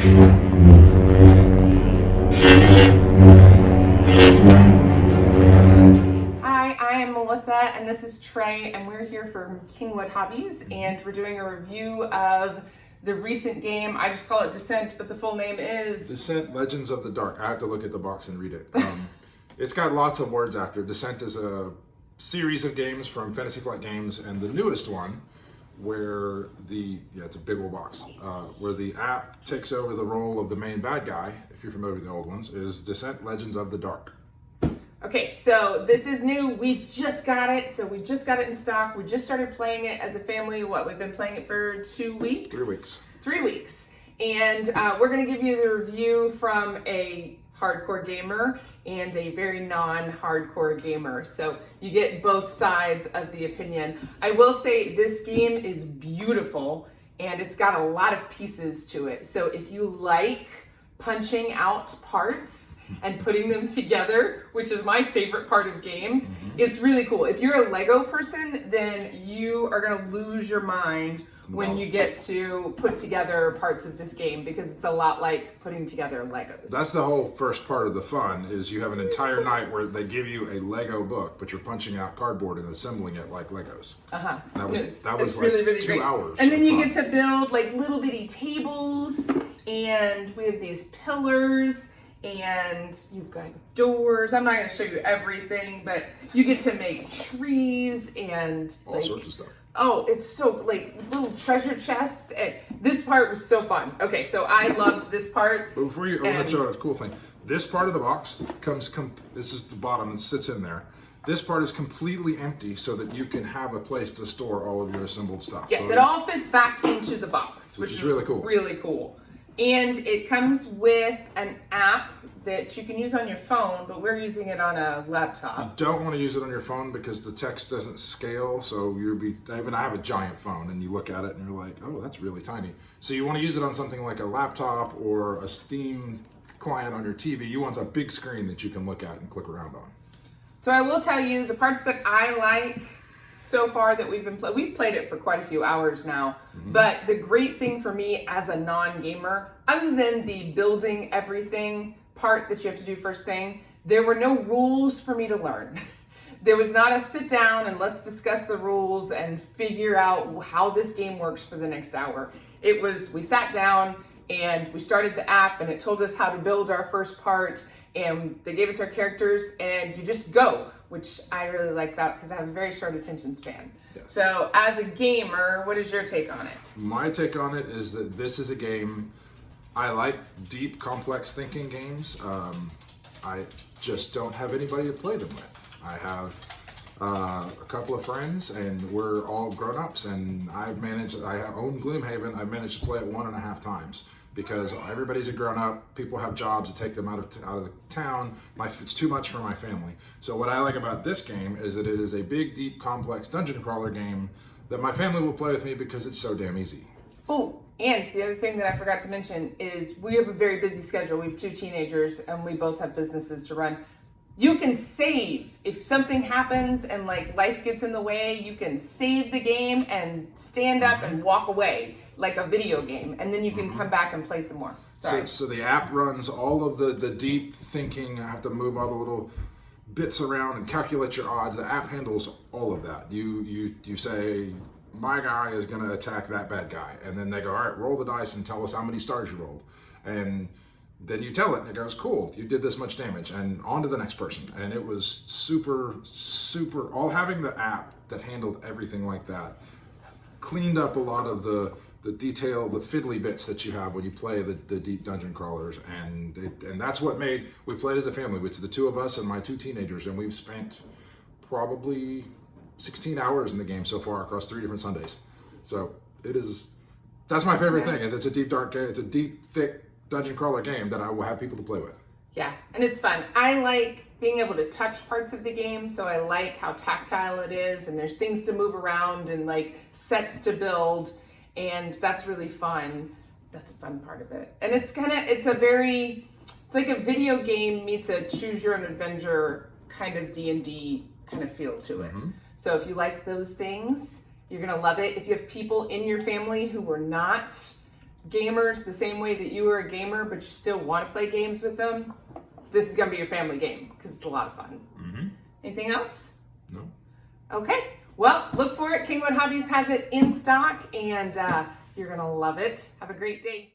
Hi, I am Melissa, and this is Trey, and we're here from Kingwood Hobbies, and we're doing a review of the recent game. I just call it Descent, but the full name is... Descent Legends of the Dark. I have to look at the box and read it. It's got lots of words after. Descent is a series of games from Fantasy Flight Games, and the newest one, where it's a big old box, where the app takes over the role of the main bad guy, if you're familiar with the old ones, is Descent Legends of the Dark. Okay, so this is new. We just got it, so we just got it in stock. We just started playing it as a family. We've been playing it for 2 weeks? 3 weeks. 3 weeks. And we're going to give you the review from a hardcore gamer and a very non-hardcore gamer. So you get both sides of the opinion. I will say this game is beautiful and it's got a lot of pieces to it. So if you like punching out parts and putting them together, which is my favorite part of games, it's really cool. If you're a Lego person, then you are gonna lose your mind when you get to put together parts of this game, because it's a lot like putting together Legos. That's the whole first part of the fun, is you have an entire night where they give you a Lego book, but you're punching out cardboard and assembling it like Legos. That was like really 2 hours. And then you get to build like little bitty tables, and we have these pillars, and you've got doors. I'm not going to show you everything, but you get to make trees and all sorts of stuff. Oh, it's so like little treasure chests, and this part was so fun. Okay, so I loved this part. But before I want to show you a cool thing. This part of the box this is the bottom and sits in there. This part is completely empty so that you can have a place to store all of your assembled stuff. Yes, so it all fits back into the box, which is really cool. Really cool. And it comes with an app that you can use on your phone, but we're using it on a laptop. You don't want to use it on your phone because the text doesn't scale. So I have a giant phone, and you look at it and you're like, oh, that's really tiny. So you want to use it on something like a laptop or a Steam client on your TV. You want a big screen that you can look at and click around on. So I will tell you the parts that I like so far that we've played it for quite a few hours now, but the great thing for me as a non-gamer, other than the building everything part that you have to do first thing, there were no rules for me to learn. There was not a sit down and let's discuss the rules and figure out how this game works for the next hour. It was, we sat down and we started the app and it told us how to build our first part, and they gave us our characters and you just go, which I really like that because I have a very short attention span. Yes. So as a gamer, what is your take on it? My take on it is that this is a game, I like deep, complex thinking games. I just don't have anybody to play them with. I have a couple of friends and we're all grown-ups, and I own Gloomhaven. I've managed to play it 1.5 times. Because everybody's a grown-up, people have jobs to take them out of the town. It's too much for my family. So what I like about this game is that it is a big, deep, complex dungeon crawler game that my family will play with me because it's so damn easy. Oh, and the other thing that I forgot to mention is we have a very busy schedule. We have 2 teenagers and we both have businesses to run. You can save. If something happens and like life gets in the way, you can save the game and stand up and walk away like a video game, and then you can come back and play some more. Sorry. So the app runs all of the deep thinking. I have to move all the little bits around and calculate your odds. The app handles all of that. You say, my guy is going to attack that bad guy, and then they go, all right, roll the dice and tell us how many stars you rolled, and then you tell it and it goes, cool, you did this much damage, and on to the next person. And it was super, all having the app that handled everything like that cleaned up a lot of the detail, the fiddly bits that you have when you play the deep dungeon crawlers, and that's what we played as a family. It's the 2 of us and my 2 teenagers, and we've spent probably 16 hours in the game so far across 3 different Sundays. So that's my favorite thing, is it's a deep, dark game. It's a deep, thick dungeon crawler game that I will have people to play with. Yeah, and it's fun. I like being able to touch parts of the game, so I like how tactile it is, and there's things to move around and like sets to build, and that's really fun. That's a fun part of it. And it's like a video game meets a choose your own adventure kind of D&D kind of feel to it. So if you like those things, you're gonna love it. If you have people in your family who were not gamers the same way that you are a gamer, but you still want to play games with them, this is going to be your family game because it's a lot of fun. Mm-hmm. Anything else? No. Okay. Well, look for it. Kingwood Hobbies has it in stock, and you're going to love it. Have a great day.